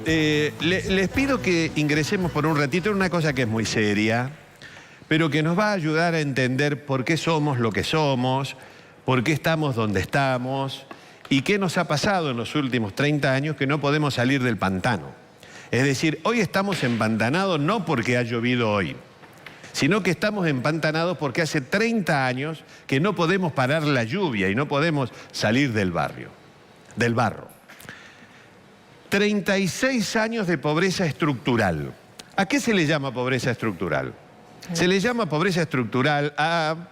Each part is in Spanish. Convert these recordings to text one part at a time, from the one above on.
les pido que ingresemos por un ratito en una cosa que es muy seria, pero que nos va a ayudar a entender por qué somos lo que somos, por qué estamos donde estamos y qué nos ha pasado en los últimos 30 años que no podemos salir del pantano. Es decir, hoy estamos empantanados no porque ha llovido hoy, sino que estamos empantanados porque hace 30 años que no podemos parar la lluvia y no podemos salir del barro. 36 años de pobreza estructural. ¿A qué se le llama pobreza estructural? Se le llama pobreza estructural,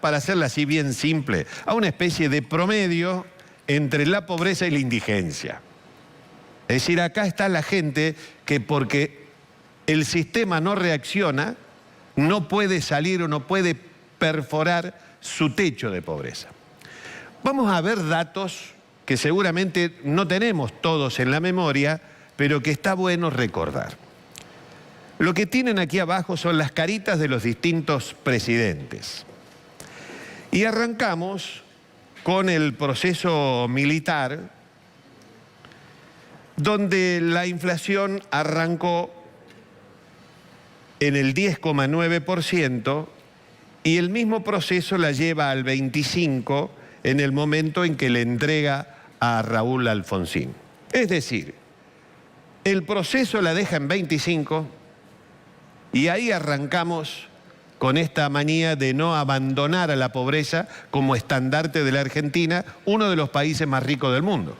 para hacerla así bien simple, a una especie de promedio entre la pobreza y la indigencia. Es decir, acá está la gente que porque el sistema no reacciona, no puede salir o no puede perforar su techo de pobreza. Vamos a ver datos que seguramente no tenemos todos en la memoria, pero que está bueno recordar. Lo que tienen aquí abajo son las caritas de los distintos presidentes. Y arrancamos con el proceso militar, donde la inflación arrancó en el 10,9% y el mismo proceso la lleva al 25% en el momento en que le entrega a Raúl Alfonsín. Es decir, el proceso la deja en 25% y ahí arrancamos con esta manía de no abandonar a la pobreza como estandarte de la Argentina, uno de los países más ricos del mundo.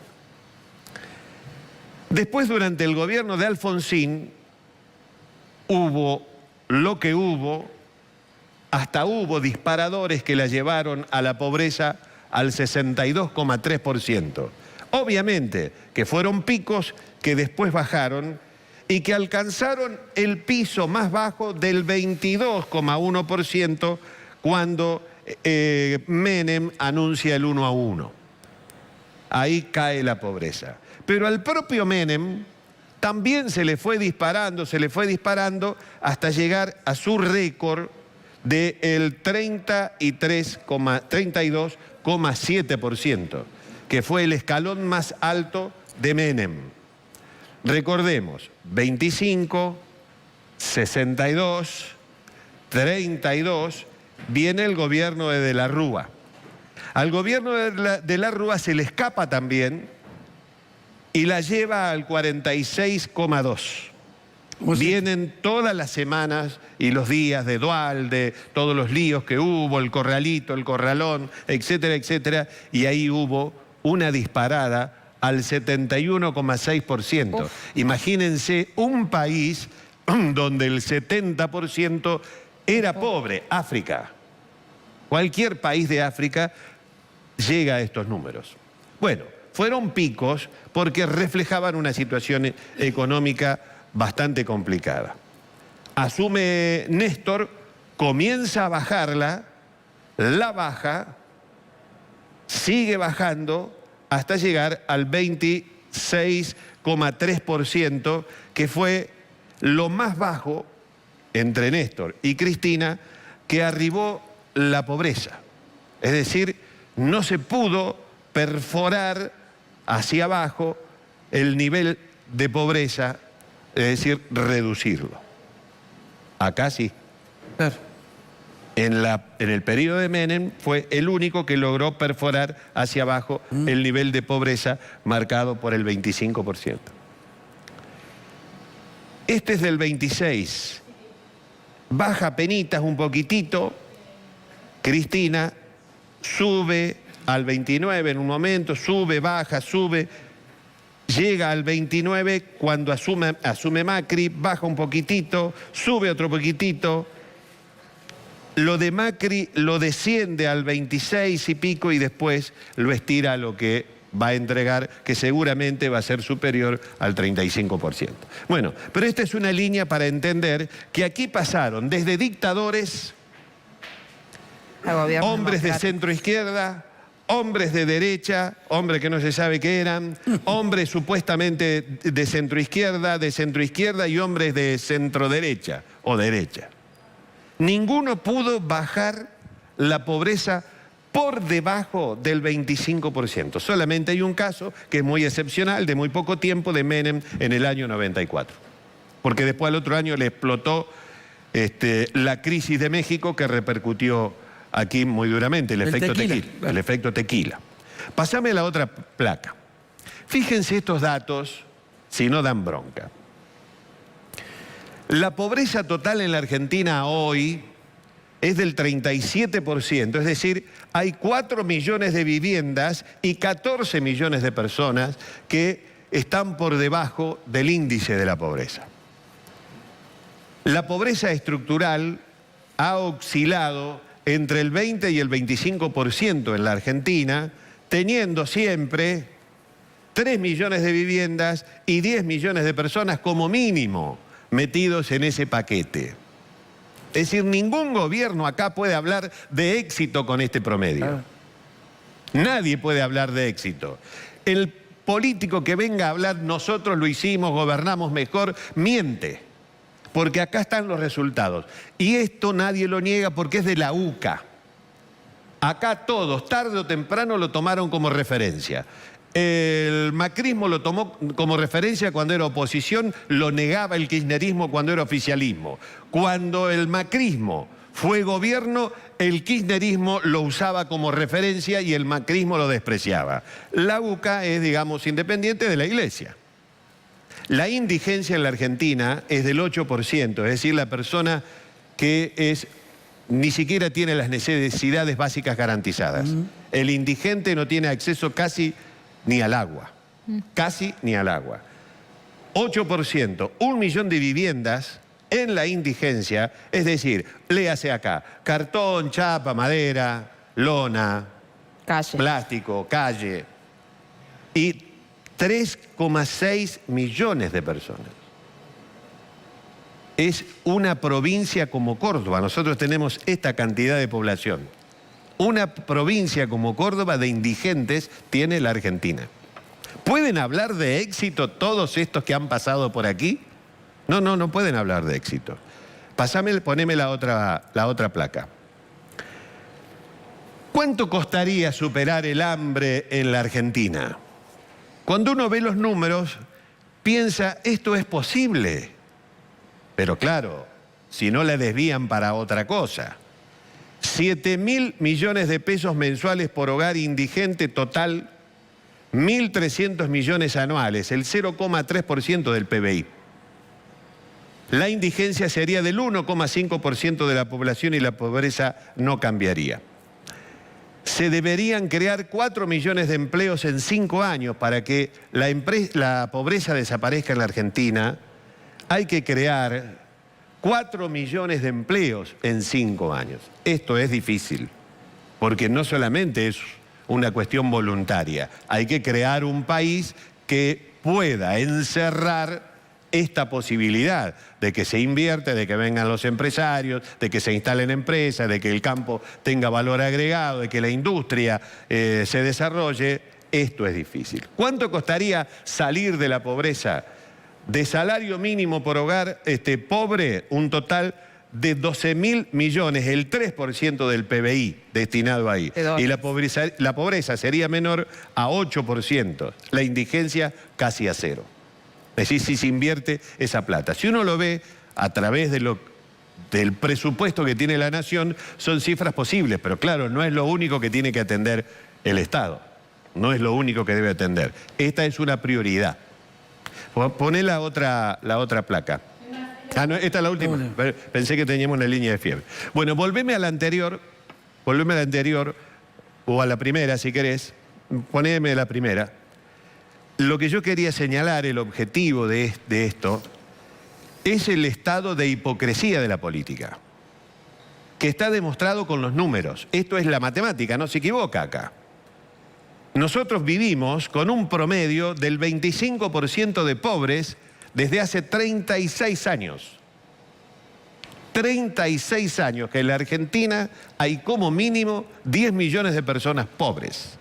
Después, durante el gobierno de Alfonsín, hubo lo que hubo, hasta hubo disparadores que la llevaron a la pobreza al 62,3%. Obviamente que fueron picos que después bajaron y que alcanzaron el piso más bajo del 22,1% cuando Menem anuncia el 1 a 1. Ahí cae la pobreza. Pero al propio Menem también se le fue disparando hasta llegar a su récord del 32,7%, que fue el escalón más alto de Menem. Recordemos, 25, 62, 32, viene el gobierno de la Rúa. Al gobierno de la Rúa se le escapa también y la lleva al 46,2. Vienen todas las semanas y los días de Duhalde, todos los líos que hubo, el corralito, el corralón, etcétera, etcétera, y ahí hubo una disparada al 71,6%. Imagínense un país donde el 70% era pobre, África. Cualquier país de África llega a estos números. Bueno, fueron picos porque reflejaban una situación económica bastante complicada. Asume Néstor, comienza a bajarla, la baja, sigue bajando hasta llegar al 26,3%, que fue lo más bajo entre Néstor y Cristina que arribó la pobreza. Es decir, no se pudo perforar hacia abajo el nivel de pobreza, es decir, reducirlo. Acá sí. Claro. En el periodo de Menem fue el único que logró perforar hacia abajo el nivel de pobreza marcado por el 25%. Este es del 26. Baja penitas un poquitito. Cristina sube al 29 en un momento, sube, baja, sube. Llega al 29 cuando asume Macri, baja un poquitito, sube otro poquitito. Lo de Macri lo desciende al 26 y pico y después lo estira a lo que va a entregar, que seguramente va a ser superior al 35%. Bueno, pero esta es una línea para entender que aquí pasaron desde dictadores, hombres de centro izquierda, hombres de derecha, hombres que no se sabe qué eran, hombres supuestamente de centro izquierda y hombres de centro derecha o derecha. Ninguno pudo bajar la pobreza por debajo del 25%. Solamente hay un caso que es muy excepcional, de muy poco tiempo, de Menem en el año 94. Porque después al otro año le explotó la crisis de México, que repercutió aquí muy duramente, el efecto tequila. El efecto tequila. Pásame la otra placa. Fíjense estos datos, si no dan bronca. La pobreza total en la Argentina hoy es del 37%, es decir, hay 4 millones de viviendas y 14 millones de personas que están por debajo del índice de la pobreza. La pobreza estructural ha oscilado entre el 20 y el 25% en la Argentina, teniendo siempre 3 millones de viviendas y 10 millones de personas como mínimo metidos en ese paquete. Es decir, ningún gobierno acá puede hablar de éxito con este promedio. Nadie puede hablar de éxito. El político que venga a hablar, nosotros lo hicimos, gobernamos mejor, miente. Porque acá están los resultados. Y esto nadie lo niega porque es de la UCA. Acá todos, tarde o temprano, lo tomaron como referencia. El macrismo lo tomó como referencia cuando era oposición, lo negaba el kirchnerismo cuando era oficialismo. Cuando el macrismo fue gobierno, el kirchnerismo lo usaba como referencia y el macrismo lo despreciaba. La UCA es, digamos, independiente de la Iglesia. La indigencia en la Argentina es del 8%, es decir, la persona que ni siquiera tiene las necesidades básicas garantizadas. El indigente no tiene acceso casi ni al agua, casi ni al agua. 8%, 1 millón de viviendas en la indigencia, es decir, léase acá, cartón, chapa, madera, lona, calle, plástico, calle, y 3,6 millones de personas. Es una provincia como Córdoba, nosotros tenemos esta cantidad de población. Una provincia como Córdoba de indigentes tiene la Argentina. ¿Pueden hablar de éxito todos estos que han pasado por aquí? No pueden hablar de éxito. Poneme la otra placa. ¿Cuánto costaría superar el hambre en la Argentina? Cuando uno ve los números, piensa, esto es posible. Pero claro, si no la desvían para otra cosa. 7.000 millones de pesos mensuales por hogar indigente total, 1.300 millones anuales, el 0,3% del PBI. La indigencia sería del 1,5% de la población y la pobreza no cambiaría. Se deberían crear 4 millones de empleos en 5 años para que la pobreza desaparezca en la Argentina. Hay que crear 4 millones de empleos en 5 años. Esto es difícil, porque no solamente es una cuestión voluntaria. Hay que crear un país que pueda encerrar esta posibilidad de que se invierta, de que vengan los empresarios, de que se instalen empresas, de que el campo tenga valor agregado, de que la industria se desarrolle. Esto es difícil. ¿Cuánto costaría salir de la pobreza? De salario mínimo por hogar pobre, un total de 12.000 millones, el 3% del PBI destinado ahí. Y la pobreza sería menor a 8%, la indigencia casi a 0. Es decir, si se invierte esa plata. Si uno lo ve a través del presupuesto que tiene la nación, son cifras posibles, pero claro, no es lo único que tiene que atender el Estado. No es lo único que debe atender. Esta es una prioridad. Poné la otra placa. Ah, no, esta es la última. Pensé que teníamos una línea de fiebre. Bueno, volveme a la anterior, o a la primera si querés. Poneme la primera. Lo que yo quería señalar, el objetivo de esto, es el estado de hipocresía de la política, que está demostrado con los números. Esto es la matemática, no se equivoca acá. Nosotros vivimos con un promedio del 25% de pobres desde hace 36 años. 36 años que en la Argentina hay como mínimo 10 millones de personas pobres.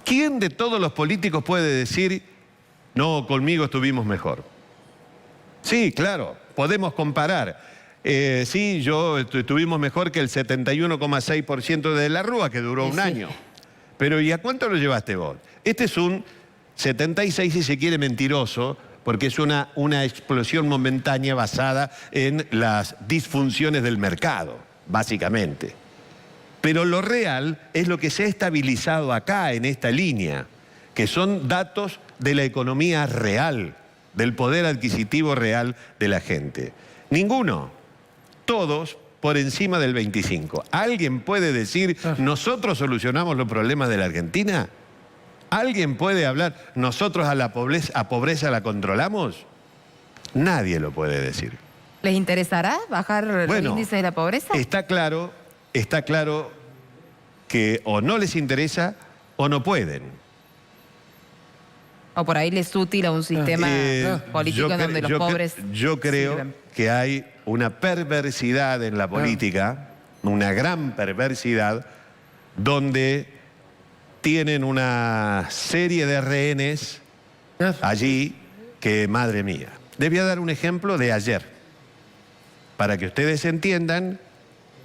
¿Quién de todos los políticos puede decir, no, conmigo estuvimos mejor? Sí, claro, podemos comparar. Sí, estuvimos mejor que el 71,6% de la Rúa, que duró un año. Pero ¿y a cuánto lo llevaste vos? Este es un 76, si se quiere, mentiroso, porque es una explosión momentánea basada en las disfunciones del mercado, básicamente. Pero lo real es lo que se ha estabilizado acá, en esta línea, que son datos de la economía real, del poder adquisitivo real de la gente. Ninguno, todos por encima del 25. ¿Alguien puede decir, nosotros solucionamos los problemas de la Argentina? ¿Alguien puede hablar, nosotros a la pobreza la controlamos? Nadie lo puede decir. ¿Les interesará bajar el índice de la pobreza? Está claro que o no les interesa o no pueden. O por ahí les es útil a un sistema político donde los pobres... Yo creo que hay una perversidad en la política, una gran perversidad, donde tienen una serie de rehenes allí que, madre mía. Les voy a dar un ejemplo de ayer, para que ustedes entiendan,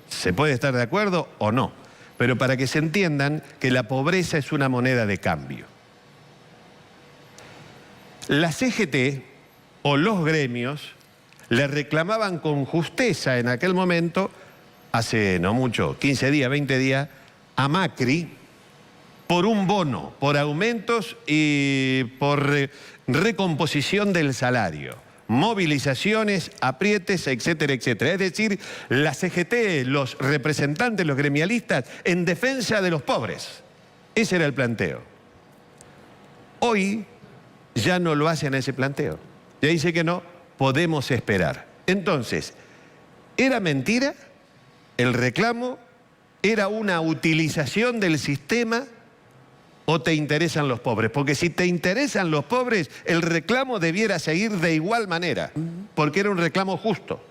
se puede estar de acuerdo o no, pero para que se entiendan que la pobreza es una moneda de cambio. La CGT o los gremios le reclamaban con justeza en aquel momento, hace no mucho, 15 días, 20 días, a Macri por un bono, por aumentos y por recomposición del salario, movilizaciones, aprietes, etcétera, etcétera. Es decir, la CGT, los representantes, los gremialistas, en defensa de los pobres. Ese era el planteo. Hoy ya no lo hacen ese planteo. Ya dice que no, podemos esperar. Entonces, ¿era mentira el reclamo? ¿Era una utilización del sistema o te interesan los pobres? Porque si te interesan los pobres, el reclamo debiera seguir de igual manera, porque era un reclamo justo,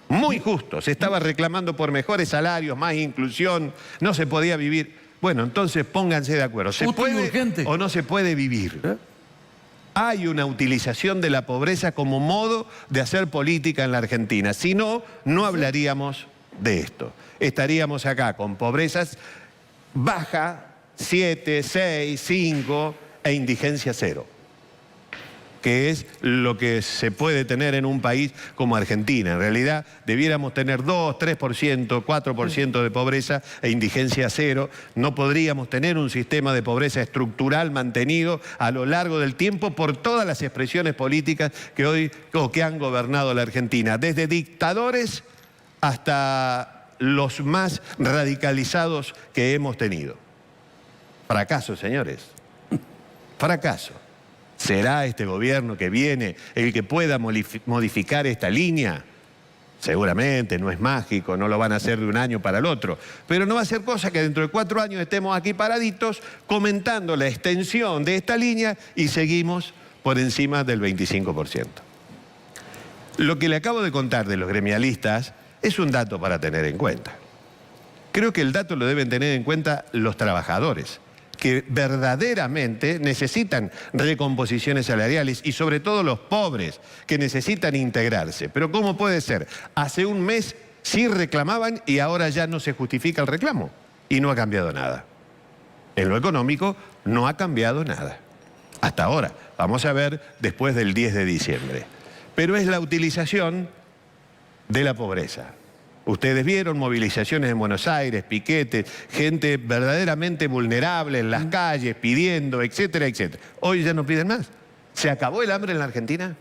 muy justo. Se estaba reclamando por mejores salarios, más inclusión, no se podía vivir. Bueno, entonces pónganse de acuerdo. ¿Se puede o no se puede vivir? Hay una utilización de la pobreza como modo de hacer política en la Argentina. Si no, no hablaríamos de esto. Estaríamos acá con pobrezas baja, 7, 6, 5 e indigencia 0. Que es lo que se puede tener en un país como Argentina. En realidad debiéramos tener 2, 3%, 4% de pobreza e indigencia 0. No podríamos tener un sistema de pobreza estructural mantenido a lo largo del tiempo por todas las expresiones políticas que hoy que han gobernado la Argentina, desde dictadores hasta los más radicalizados que hemos tenido. Fracaso, señores. Fracaso. ¿Será este gobierno que viene el que pueda modificar esta línea? Seguramente, no es mágico, no lo van a hacer de un año para el otro. Pero no va a ser cosa que dentro de 4 años estemos aquí paraditos comentando la extensión de esta línea y seguimos por encima del 25%. Lo que le acabo de contar de los gremialistas es un dato para tener en cuenta. Creo que el dato lo deben tener en cuenta los trabajadores, que verdaderamente necesitan recomposiciones salariales y sobre todo los pobres que necesitan integrarse. Pero ¿cómo puede ser? Hace un mes sí reclamaban y ahora ya no se justifica el reclamo y no ha cambiado nada. En lo económico no ha cambiado nada. Hasta ahora. Vamos a ver después del 10 de diciembre. Pero es la utilización de la pobreza. Ustedes vieron movilizaciones en Buenos Aires, piquetes, gente verdaderamente vulnerable en las calles, pidiendo, etcétera, etcétera. Hoy ya no piden más. ¿Se acabó el hambre en la Argentina?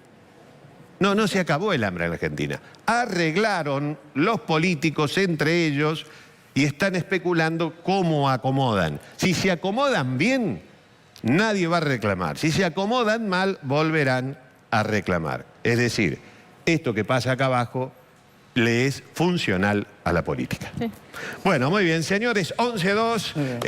No, no se acabó el hambre en la Argentina. Arreglaron los políticos entre ellos y están especulando cómo acomodan. Si se acomodan bien, nadie va a reclamar. Si se acomodan mal, volverán a reclamar. Es decir, esto que pasa acá abajo le es funcional a la política. Sí. Bueno, muy bien, señores, 11-2.